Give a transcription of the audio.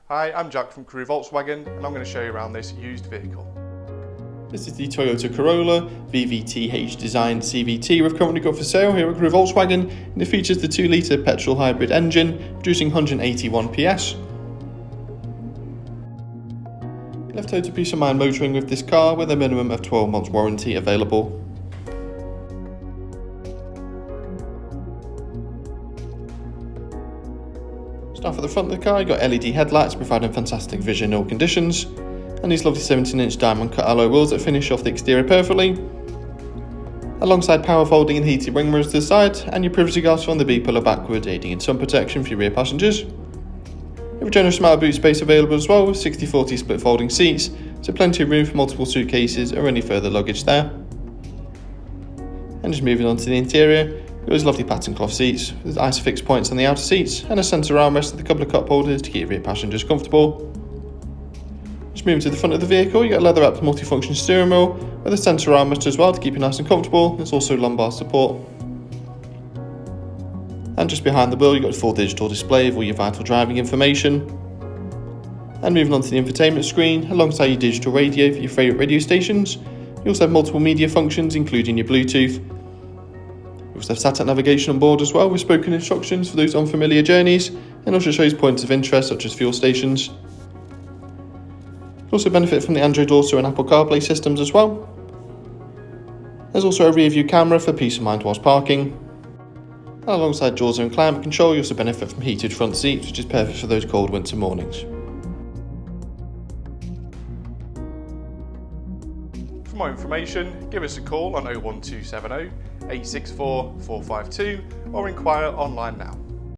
Hi, I'm Jack from Crewe Volkswagen and I'm going to show you around this used vehicle. This is the Toyota Corolla VVT-h Design CVT we've currently got for sale here at Crewe Volkswagen, and it features the 2-litre petrol hybrid engine producing 181 PS. You'll have total peace of mind motoring with this car with a minimum of 12 months warranty available. Start at the front of the car, you've got LED headlights providing fantastic vision in all conditions, and these lovely 17-inch diamond cut alloy wheels that finish off the exterior perfectly, alongside power folding and heated wing mirrors to the side, and your privacy glass from the B-pillar backward, aiding in sun protection for your rear passengers. You have a generous amount of boot space available as well, with 60/40 split folding seats, so plenty of room for multiple suitcases or any further luggage there. And just moving on to the interior, those lovely pattern cloth seats with ISOFIX points on the outer seats and a centre armrest with a couple of cup holders to keep your rear passengers comfortable. Just moving to the front of the vehicle, you got a leather wrapped multifunction steering wheel with a centre armrest as well to keep you nice and comfortable. There's also lumbar support. And just behind the wheel, you've got a full digital display of all your vital driving information. And moving on to the infotainment screen, alongside your digital radio for your favourite radio stations, you also have multiple media functions including your Bluetooth. You also have satellite navigation on board as well, with spoken instructions for those unfamiliar journeys, and also shows points of interest such as fuel stations. You also benefit from the Android Auto and Apple CarPlay systems as well. There's also a rear view camera for peace of mind whilst parking. And alongside dual zone climate control, you also benefit from heated front seats, which is perfect for those cold winter mornings. For more information, give us a call on 01270 864 452 or inquire online now.